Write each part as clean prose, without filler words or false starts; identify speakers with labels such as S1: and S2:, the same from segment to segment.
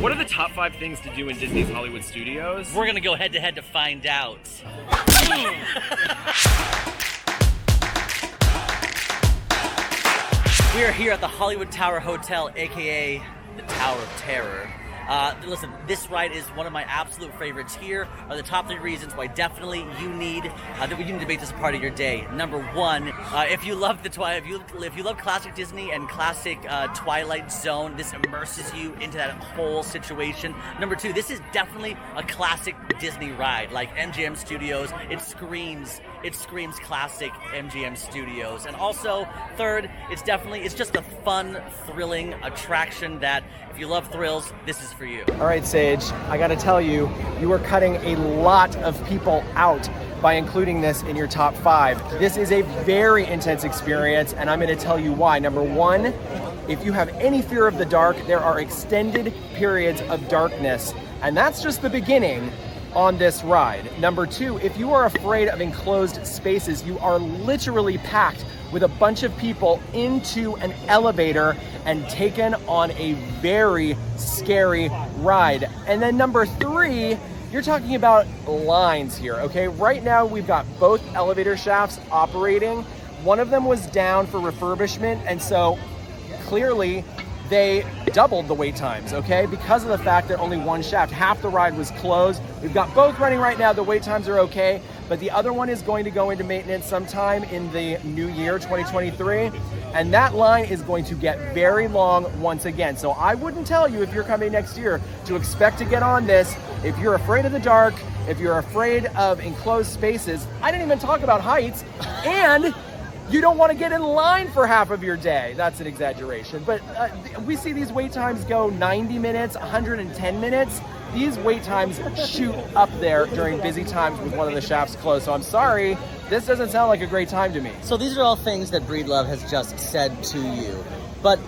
S1: What are the top 5 things to do in Disney's Hollywood Studios?
S2: We're gonna go head to head to find out. We are here at the Hollywood Tower Hotel, aka the Tower of Terror. Listen, this ride is one of my absolute favorites. Here are the top 3 reasons why definitely you need that we need to make this a part of your day. Number 1, if you love the if you love classic Disney and classic Twilight Zone, this immerses you into that whole situation. Number 2, this is definitely a classic Disney ride, like MGM Studios. It screams classic MGM Studios. And also, 3rd, it's just a fun, thrilling attraction that if you love thrills, this is for you.
S3: All right, Sage, I gotta tell you, you are cutting a lot of people out by including this in your top 5. This is a very intense experience, and I'm gonna tell you why. Number 1, if you have any fear of the dark, there are extended periods of darkness, and that's just the beginning on this ride. Number 2, if you are afraid of enclosed spaces, you are literally packed with a bunch of people into an elevator and taken on a very scary ride. And then number 3, you're talking about lines here, okay? Right now we've got both elevator shafts operating. One of them was down for refurbishment, and so clearly they doubled the wait times, okay? Because of the fact that only one shaft, half the ride was closed. We've got both running right now, the wait times are okay, but the other one is going to go into maintenance sometime in the new year, 2023, and that line is going to get very long once again. So I wouldn't tell you if you're coming next year to expect to get on this. If you're afraid of the dark, if you're afraid of enclosed spaces, I didn't even talk about heights, and you don't want to get in line for half of your day. That's an exaggeration. But we see these wait times go 90 minutes, 110 minutes. These wait times shoot up there during busy times with one of the shafts closed. So I'm sorry, this doesn't sound like a great time to me.
S2: So these are all things that Breedlove has just said to you. But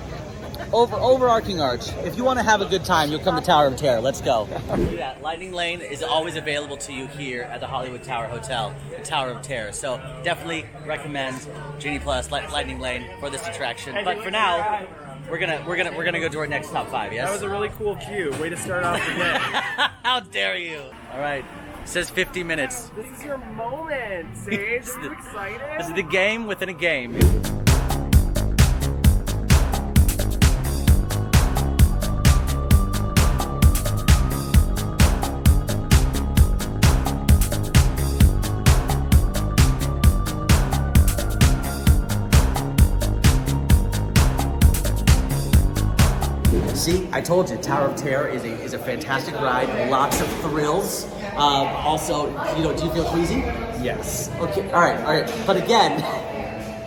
S2: overarching arch, if you want to have a good time, you'll come to Tower of Terror. Let's go. Yeah, Lightning Lane is always available to you here at the Hollywood Tower Hotel, the Tower of Terror. So definitely recommend Genie Plus Lightning Lane for this attraction. But for now, we're gonna go to our next top 5. Yes.
S1: That was a really cool cue. Way to start off the day.
S2: How dare you? All right. It says 50 minutes.
S3: This is your moment, Sage. Are you excited?
S2: This is the game within a game. See, I told you, Tower of Terror is a fantastic ride. Lots of thrills. Also, do you feel queasy?
S3: Yes.
S2: Okay. All right. But again,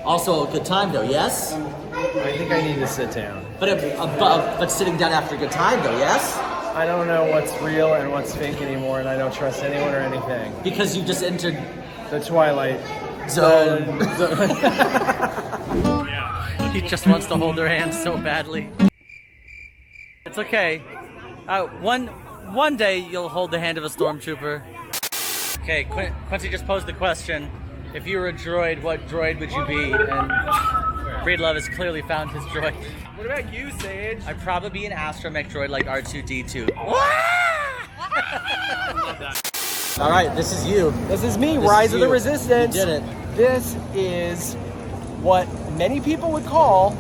S2: also a good time though. Yes.
S3: I think I need to sit down.
S2: But sitting down after a good time though. Yes.
S3: I don't know what's real and what's fake anymore, and I don't trust anyone or anything.
S2: Because you just entered
S3: the Twilight
S2: Zone. He just wants to hold their hand so badly. It's okay. One day you'll hold the hand of a stormtrooper. Okay, Quincy just posed the question: if you were a droid, what droid would you be? And Breedlove has clearly found his droid.
S3: What about you, Sage?
S2: I'd probably be an astromech droid like R2-D2. All right, this is you.
S3: This is me, Rise of the Resistance.
S2: You did it.
S3: This is what many people would call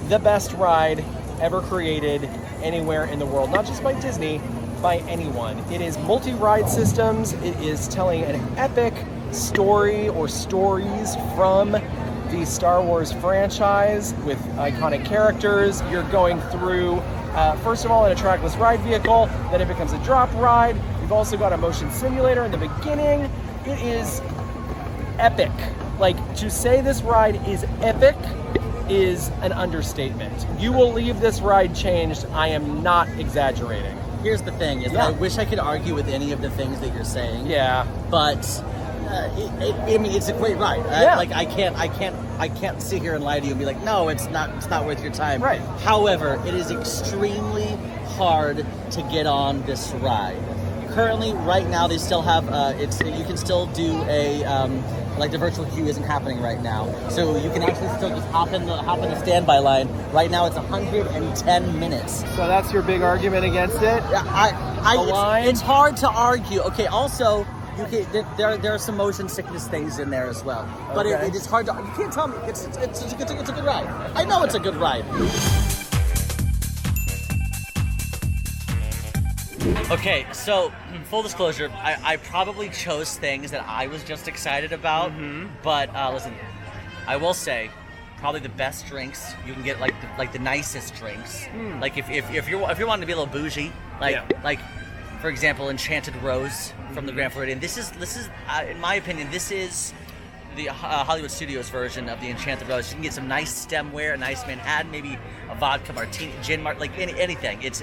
S3: the best ride ever created anywhere in the world, not just by Disney, by anyone. It is multi-ride systems. It is telling an epic story or stories from the Star Wars franchise with iconic characters. You're going through, first of all, in a trackless ride vehicle, then it becomes a drop ride. You've also got a motion simulator in the beginning. It is epic. Like, to say this ride is epic is an understatement. You will leave this ride changed. I am not exaggerating.
S2: Here's the thing, is I wish I could argue with any of the things that you're saying.
S3: Yeah.
S2: But I mean, it's a great ride.
S3: Yeah.
S2: I can't sit here and lie to you and be like, no, it's not worth your time.
S3: Right.
S2: However, it is extremely hard to get on this ride. currently, right now, they still have, you can still do a, like the virtual queue isn't happening right now. So you can actually still just hop in the standby line. Right now it's 110 minutes.
S3: So that's your big argument against it?
S2: It's hard to argue. Okay, also, there are some motion sickness things in there as well. But
S3: Okay.
S2: it is hard to, you can't tell me, it's a good ride. I know it's a good ride. Okay, so full disclosure, I probably chose things that I was just excited about, but listen, I will say, probably the best drinks you can get, like the nicest drinks. Like if you're wanting to be a little bougie, like for example, Enchanted Rose from the Grand Floridian. This is in my opinion, this is the Hollywood Studios version of the Enchanted Rose. You can get some nice stemware, a nice Manhattan, maybe a vodka martini, gin like anything. It's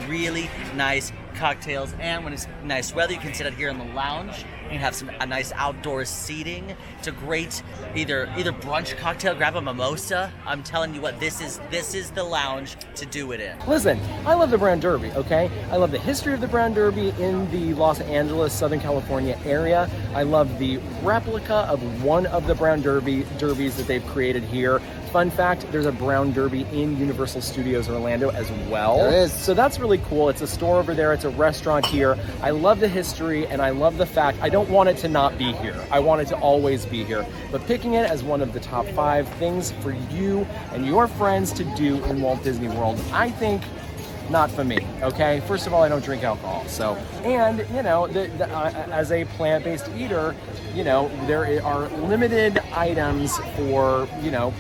S2: really nice cocktails, and when it's nice weather, you can sit out here in the lounge. You can have a nice outdoor seating. It's a great either brunch cocktail. Grab a mimosa. I'm telling you what, this is the lounge to do it in.
S3: Listen, I love the Brown Derby, okay? I love the history of the Brown Derby in the Los Angeles, Southern California area. I love the replica of one of the Brown Derbies that they've created here. Fun fact, there's a Brown Derby in Universal Studios Orlando as well.
S2: There is.
S3: So that's really cool. It's a store over there. It's a restaurant here. I love the history, and I love the fact I don't want it to not be here. I want it to always be here. But picking it as one of the top 5 things for you and your friends to do in Walt Disney World, I think not for me, okay? First of all, I don't drink alcohol, so, and, you know, as a plant-based eater, you know, there are limited items for, you know,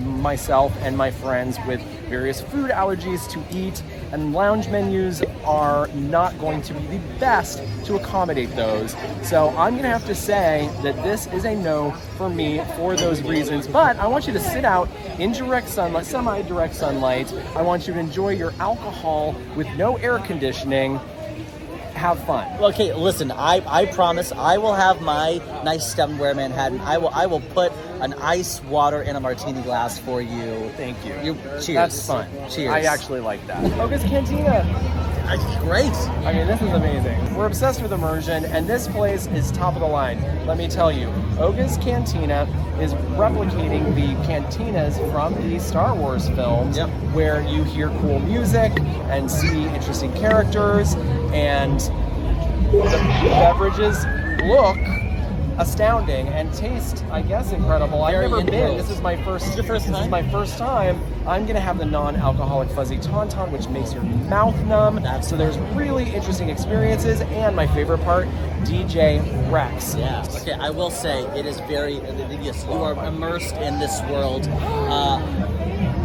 S3: myself and my friends with various food allergies to eat, and lounge menus are not going to be the best to accommodate those. So I'm gonna have to say that this is a no for me for those reasons, but I want you to sit out in direct sunlight, semi-direct sunlight. I want you to enjoy your alcohol with no air conditioning. Have fun.
S2: Okay, listen, I promise I will have my nice stemware Manhattan. I will put an ice water in a martini glass for you.
S3: Thank you.
S2: Cheers.
S3: That's fun.
S2: Cheers.
S3: I actually like that. Oga's Cantina.
S2: Great.
S3: I mean, this is amazing. We're obsessed with immersion, and this place is top of the line. Let me tell you, Oga's Cantina is replicating the cantinas from the Star Wars films, where you hear cool music and see interesting characters, and the beverages look astounding and taste, I guess, incredible. I've never been. This is my first.
S2: This is
S3: my first time. I'm gonna have the non-alcoholic fuzzy tauntaun, which makes your mouth numb. So there's really interesting experiences, and my favorite part, DJ Rex.
S2: Yeah. Okay, I will say it is very. Yes, you are immersed in this world.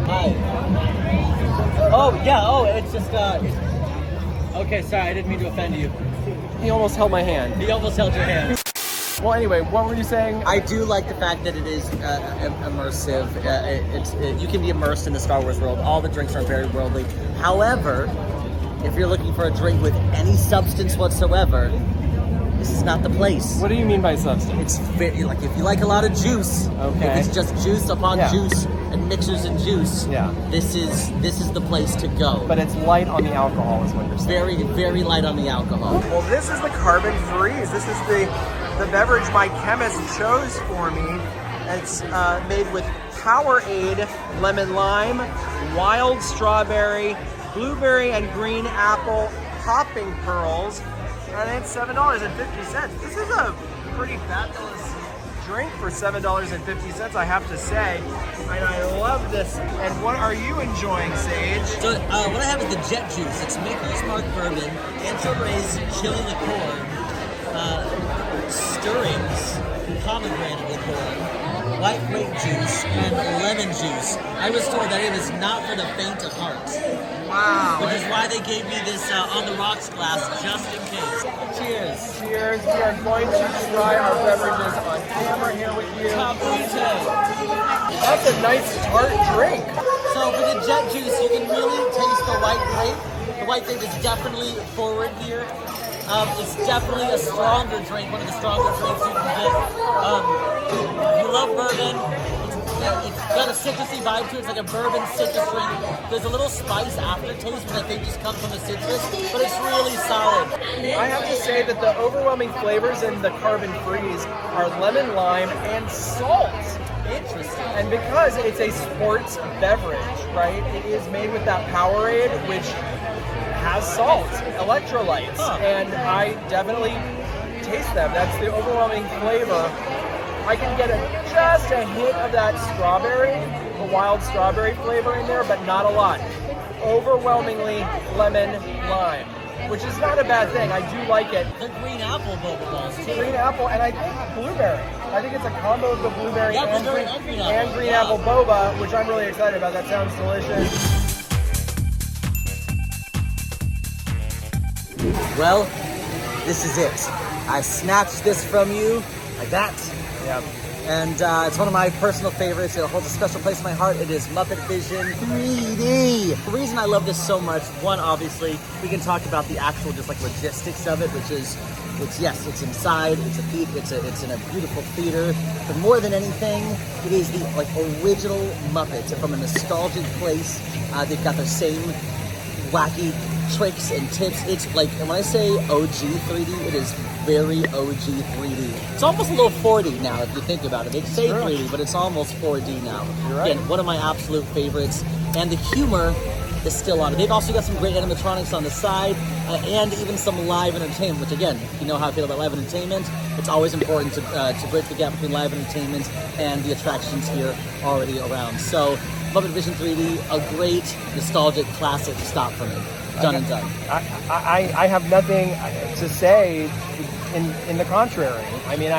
S2: Hi. Oh yeah. Oh, it's just. Okay, sorry, I didn't mean to offend you.
S3: He almost held my hand.
S2: He almost held your hand.
S3: Well, anyway, what were you saying?
S2: I do like the fact that it is immersive. You can be immersed in the Star Wars world. All the drinks are very worldly. However, if you're looking for a drink with any substance whatsoever, this is not the place.
S3: What do you mean by substance?
S2: It's like if you like a lot of juice.
S3: Okay.
S2: If it's just juice upon juice and mixers and juice.
S3: Yeah.
S2: This is the place to go.
S3: But it's light on the alcohol, is what you're saying.
S2: Very, very light on the alcohol.
S3: Well, this is the Carbon Freeze. This is the beverage my chemist chose for me. It's made with Powerade, lemon lime, wild strawberry, blueberry and green apple, popping pearls, and it's $7.50. This is a pretty fabulous drink for $7.50, I have to say. And I love this. And what are you enjoying, Sage?
S2: So what I have is the Jet Juice. It's Maker's Mark Bourbon, Ancho-Ray's Chili Liqueur, Stirrings, Pomegranate Liqueur, White Grape Juice, and Lemon Juice. I was told that it was not for the faint of heart.
S3: Wow.
S2: Which is why they gave me this on the rocks glass, just in case. Cheers.
S3: Cheers. We are going to try our beverages on camera here with you. That's a nice tart drink.
S2: So for the Jet Juice, you can really taste the white grape. The white grape is definitely forward here. It's definitely a stronger drink, one of the stronger drinks you can get. If you love bourbon, it's It's got a citrusy vibe to it. It's like a bourbon citrus drink. There's a little spice aftertaste, which I think just comes from the citrus, but it's really solid.
S3: I have to say that the overwhelming flavors in the Carbon Freeze are lemon, lime, and salt.
S2: Interesting.
S3: And because it's a sports beverage, right, it is made with that Powerade, which has salt, electrolytes, and I definitely taste them. That's the overwhelming flavor. I can get just a hint of that strawberry, the wild strawberry flavor in there, but not a lot. Overwhelmingly lemon, lime, which is not a bad thing. I do like it.
S2: The green apple boba balls too.
S3: Green apple, and I think blueberry. I think it's a combo of the blueberry and green apple boba, which I'm really excited about. That sounds delicious.
S2: Well, this is it. I snatched this from you like that.
S3: Yep.
S2: And it's one of my personal favorites. It holds a special place in my heart. It is Muppet Vision 3D. The reason I love this so much, one, obviously, we can talk about the actual just like logistics of it, which is, yes, it's inside, it's in a beautiful theater. But more than anything, it is the like original Muppets from a nostalgic place. They've got their same wacky tricks and tips. It's like, and when I say OG 3D, it is very OG 3D. It's almost a little 4D now if you think about it. They say 3D, but it's almost 4D now.
S3: You're right.
S2: Again, one of my absolute favorites. And the humor is still on it. They've also got some great animatronics on the side, and even some live entertainment, which again, you know how I feel about live entertainment. It's always important to bridge the gap between live entertainment and the attractions here already around. So Muppet Vision 3D, a great nostalgic classic stop for me. Done and done.
S3: I have nothing to say in the contrary. I mean,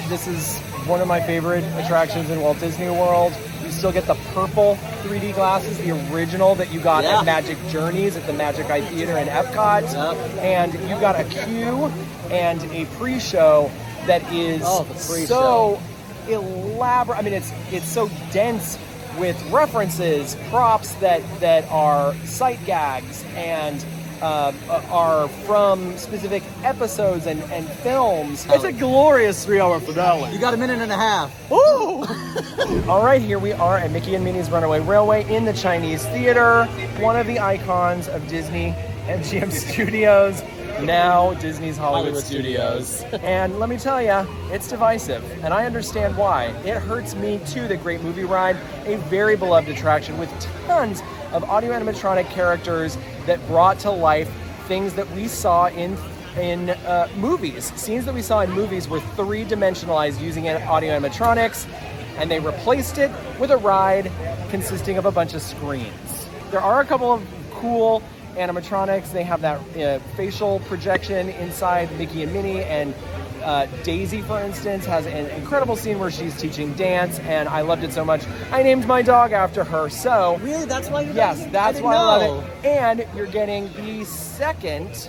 S3: this is one of my favorite attractions in Walt Disney World. You still get the purple 3D glasses, the original that you got at Magic Journeys at the Magic Eye Theater in Epcot. Yep. And you got a queue and a pre-show that is so elaborate. I mean, it's so dense with references, props that are sight gags and are from specific episodes and films. It's a glorious 3-hour finale.
S2: You got a minute and a half.
S3: Woo! All right, here we are at Mickey and Minnie's Runaway Railway in the Chinese Theater, one of the icons of Disney MGM Studios, now Disney's Hollywood Studios. And let me tell you, it's divisive, and I understand why. It hurts me too, the Great Movie Ride, a very beloved attraction with tons of audio animatronic characters that brought to life things that we saw in movies. Scenes that we saw in movies were three-dimensionalized using audio animatronics, and they replaced it with a ride consisting of a bunch of screens. There are a couple of cool animatronics. They have that facial projection inside Mickey and Minnie, and Daisy, for instance, has an incredible scene where she's teaching dance, and I loved it so much I named my dog after her. So
S2: really, that's why you
S3: that's why I love it. And you're getting the second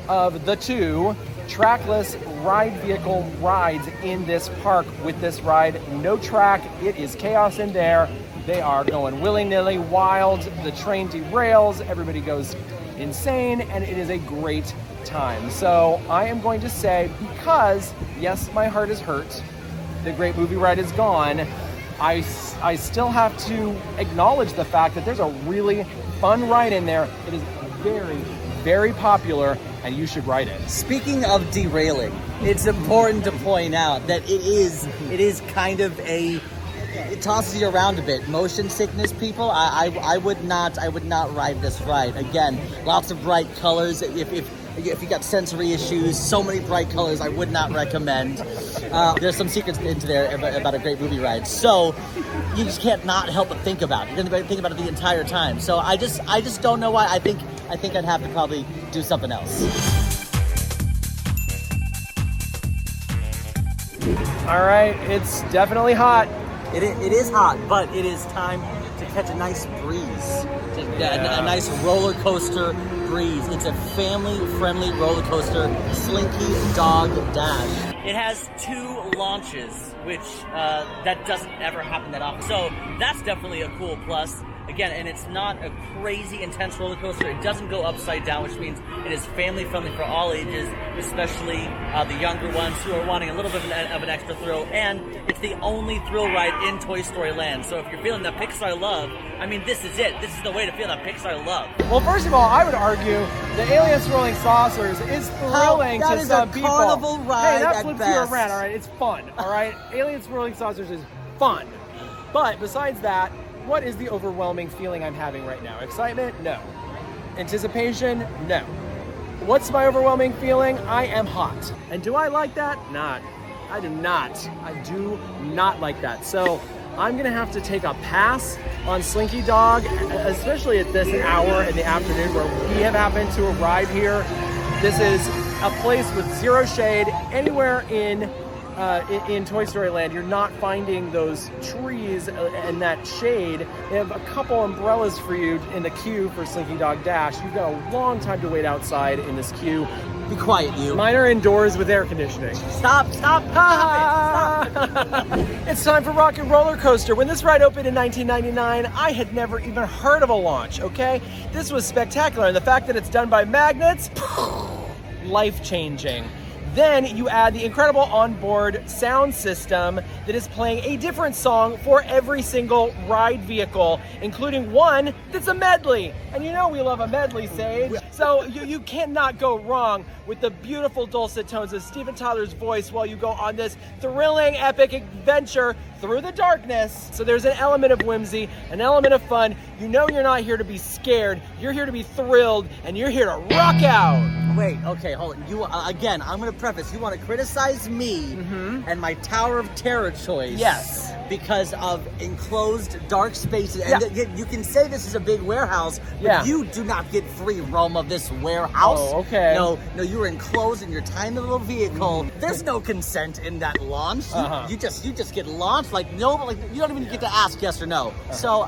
S3: of the two trackless ride vehicle rides in this park with this ride. No track, it is chaos in there. They are going willy-nilly, wild, the train derails, everybody goes insane, and it is a great time. So I am going to say, because, yes, my heart is hurt, the Great Movie Ride is gone, I still have to acknowledge the fact that there's a really fun ride in there. It is very, very popular, and you should ride it.
S2: Speaking of derailing, it's important to point out that it is kind of it tosses you around a bit. Motion sickness people, I would not ride this ride. Again, lots of bright colors. If you got sensory issues, so many bright colors, I would not recommend. There's some secrets into there about a Great Movie Ride. So you just can't not help but think about it. You're going to think about it the entire time. So I just don't know why. I think I'd have to probably do something else.
S3: All right, it's definitely hot.
S2: It is hot, but it is time to catch a nice breeze. A nice roller coaster breeze. It's a family-friendly roller coaster, Slinky Dog Dash. It has 2 launches, which that doesn't ever happen that often. So that's definitely a cool plus. Again, and it's not a crazy intense roller coaster. It doesn't go upside down, which means it is family friendly for all ages, especially the younger ones who are wanting a little bit of an extra thrill. And it's the only thrill ride in Toy Story Land. So if you're feeling that Pixar love, I mean, this is it. This is the way to feel that Pixar love.
S3: Well, first of all, I would argue the Alien Swirling Saucers is thrilling to some people.
S4: That is a carnival ride
S3: Hey, that
S4: at
S3: flips you
S4: best.
S3: around, all right? It's fun, all right? Alien Swirling Saucers is fun. But besides that, what is the overwhelming feeling I'm having right now? Excitement? No. Anticipation? No. What's my overwhelming feeling? I am hot. And do I like that? Not. I do not. I do not like that. So I'm gonna have to take a pass on Slinky Dog, especially at this hour in the afternoon where we have happened to arrive here. This is a place with zero shade. Anywhere in Toy Story Land, you're not finding those trees and that shade. They have a couple umbrellas for you in the queue for Slinky Dog Dash. You've got a long time to wait outside in this queue.
S4: Be quiet, you.
S3: Mine are indoors with air conditioning.
S4: Stop.
S3: It's time for Rocket Roller Coaster. When this ride opened in 1999, I had never even heard of a launch, okay? This was spectacular, and the fact that it's done by magnets, life-changing. Then you add the incredible onboard sound system that is playing a different song for every single ride vehicle, including one that's a medley. And you know we love a medley, Sage. So you cannot go wrong with the beautiful dulcet tones of Steven Tyler's voice while you go on this thrilling, epic adventure through the darkness. So there's an element of whimsy, an element of fun. You know you're not here to be scared. You're here to be thrilled, and you're here to rock out.
S4: Wait, okay, hold on. You again, I'm going to preface. You want to criticize me and my Tower of Terror choice.
S3: Yes.
S4: Because of enclosed dark spaces. And you can say this is a big warehouse, but you do not get free roam of this warehouse.
S3: Oh, okay.
S4: No, you're enclosed in your tiny little vehicle. There's no consent in that launch. You just get launched like you don't even get to ask yes or no. So,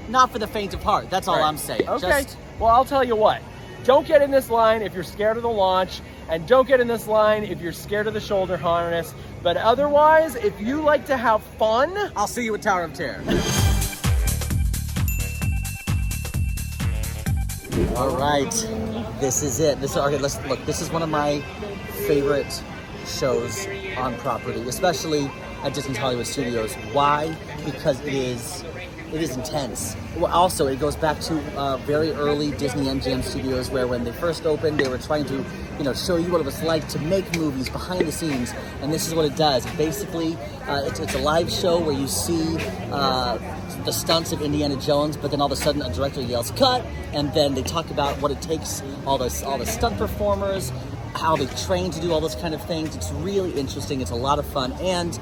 S4: not for the faint of heart. That's all I'm saying.
S3: Okay. Well, I'll tell you what. Don't get in this line if you're scared of the launch, and don't get in this line if you're scared of the shoulder harness. But otherwise, if you like to have fun,
S4: I'll see you at Tower of Terror. All right, this is it. Okay, this is one of my favorite shows on property, especially at Disney's Hollywood Studios. Why? Because it is intense. Well, also, it goes back to very early Disney MGM Studios, where when they first opened, they were trying to, show you what it was like to make movies behind the scenes, and this is what it does. Basically, it's a live show where you see the stunts of Indiana Jones, but then all of a sudden a director yells "cut," and then they talk about what it takes, all the stunt performers, how they train to do all those kind of things. It's really interesting. It's a lot of fun, and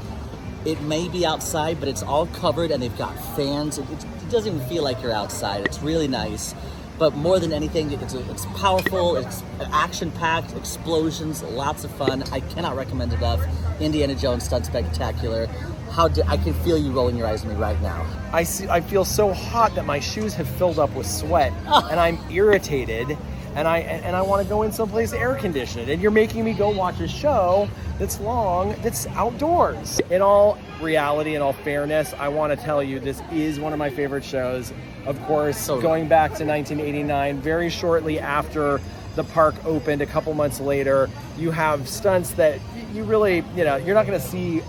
S4: it may be outside, but it's all covered, and they've got fans. It doesn't even feel like you're outside. It's really nice. But more than anything, it's powerful, it's action-packed, explosions, lots of fun. I cannot recommend it enough. Indiana Jones Stunt Spectacular. I can feel you rolling your eyes at me right now.
S3: I feel so hot that my shoes have filled up with sweat, and I'm irritated, and I want to go in someplace air conditioned, and you're making me go watch a show that's long, that's outdoors. In all reality, in all fairness, I want to tell you this is one of my favorite shows. Of course, going back to 1989, very shortly after the park opened, a couple months later, you have stunts that you really, you're not going to see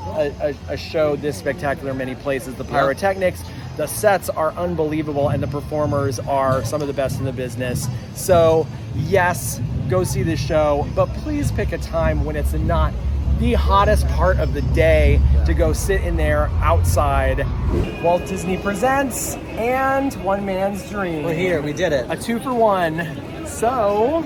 S3: a show this spectacular in many places. The pyrotechnics, the sets are unbelievable, and the performers are some of the best in the business. So, yes, go see this show, but please pick a time when it's not the hottest part of the day to go sit in there outside. Walt Disney Presents and One Man's Dream.
S4: We're here, we did it.
S3: A 2-for-1. So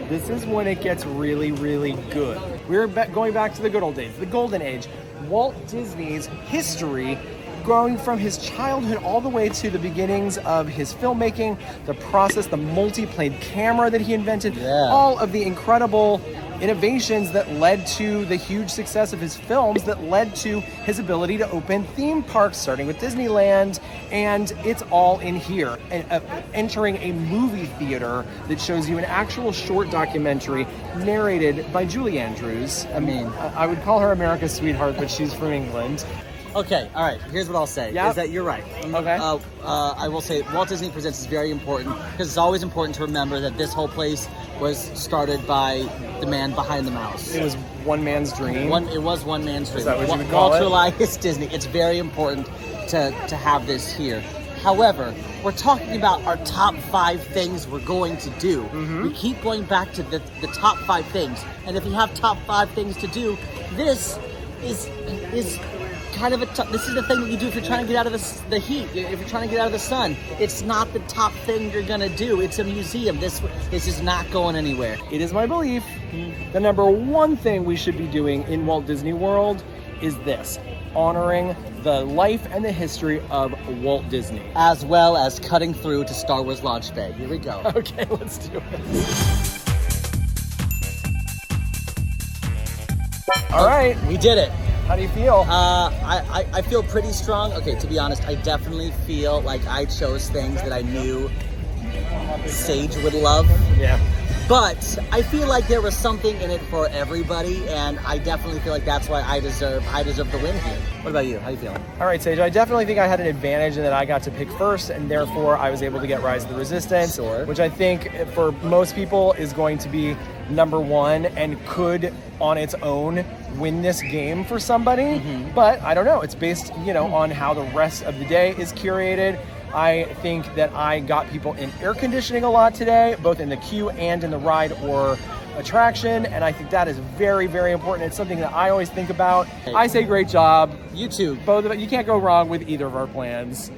S3: this is when it gets really, really good. We're going back to the good old days, the golden age. Walt Disney's history, growing from his childhood all the way to the beginnings of his filmmaking, the process, the multi-plane camera that he invented, all of the incredible innovations that led to the huge success of his films, that led to his ability to open theme parks, starting with Disneyland, and it's all in here. Entering a movie theater that shows you an actual short documentary narrated by Julie Andrews. I mean, I would call her America's sweetheart, but she's from England.
S4: Okay, all right. Here's what I'll say.
S3: Yep.
S4: Is that you're right.
S3: Okay.
S4: I will say Walt Disney Presents is very important because it's always important to remember that this whole place was started by the man behind the mouse.
S3: It was one man's dream.
S4: It was one man's dream.
S3: Is that what you would call
S4: Walt
S3: it?
S4: TWILIGHT Disney. It's very important to have this here. However, we're talking about our top 5 things we're going to do. We keep going back to the top 5 things. And if you have top 5 things to do, this is kind of this is the thing that you do if you're trying to get out of the heat, if you're trying to get out of the sun. It's not the top thing you're gonna do. It's a museum. This is not going anywhere.
S3: It is my belief the number one thing we should be doing in Walt Disney World is this: honoring the life and the history of Walt Disney.
S4: As well as cutting through to Star Wars Launch Bay. Here we go.
S3: Okay, let's do it. All right,
S4: We did it.
S3: how do you feel?
S4: I feel pretty strong. Okay, to be honest, I definitely feel like I chose things that I knew Sage would love.
S3: Yeah.
S4: But I feel like there was something in it for everybody, and I definitely feel like that's why I deserve the win here. What about you? How you feeling?
S3: All right, Sage, I definitely think I had an advantage in that I got to pick first, and therefore I was able to get Rise of the Resistance,
S4: Sure.
S3: which I think for most people is going to be number one and could on its own win this game for somebody. But I don't know. It's based, on how the rest of the day is curated. I think that I got people in air conditioning a lot today, both in the queue and in the ride or attraction, and I think that is very, very important. It's something that I always think about. I say great job.
S4: You too.
S3: Both of it. You can't go wrong with either of our plans.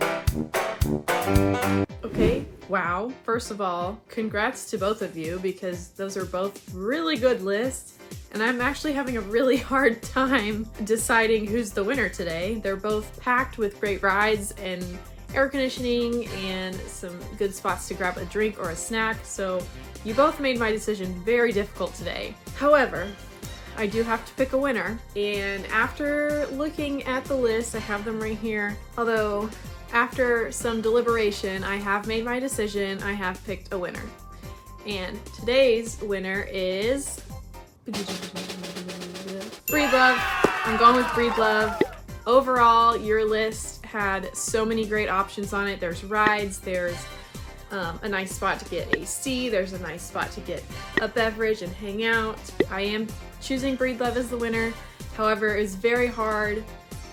S5: Okay, wow. First of all, congrats to both of you because those are both really good lists. And I'm actually having a really hard time deciding who's the winner today. They're both packed with great rides and air conditioning and some good spots to grab a drink or a snack. So you both made my decision very difficult today. However, I do have to pick a winner. And after looking at the list, I have them right here. Although after some deliberation, I have made my decision. I have picked a winner. And today's winner is Breedlove. I'm going with Breedlove. Overall, your list had so many great options on it. There's rides, there's a nice spot to get AC, there's a nice spot to get a beverage and hang out. I am choosing Breedlove as the winner. However, it's very hard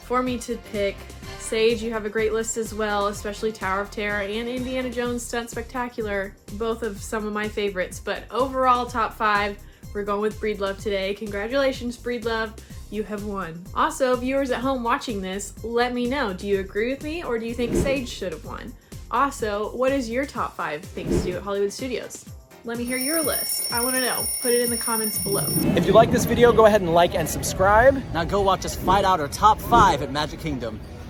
S5: for me to pick. Sage, you have a great list as well, especially Tower of Terror and Indiana Jones Stunt Spectacular, both of some of my favorites. But overall, top 5, we're going with Breedlove today. Congratulations, Breedlove. You have won. Also, viewers at home watching this, let me know. Do you agree with me or do you think Sage should have won? Also, what is your top 5 things to do at Hollywood Studios? Let me hear your list. I want to know. Put it in the comments below.
S3: If you like this video, go ahead and like and subscribe.
S4: Now go watch us fight out our top 5 at Magic Kingdom.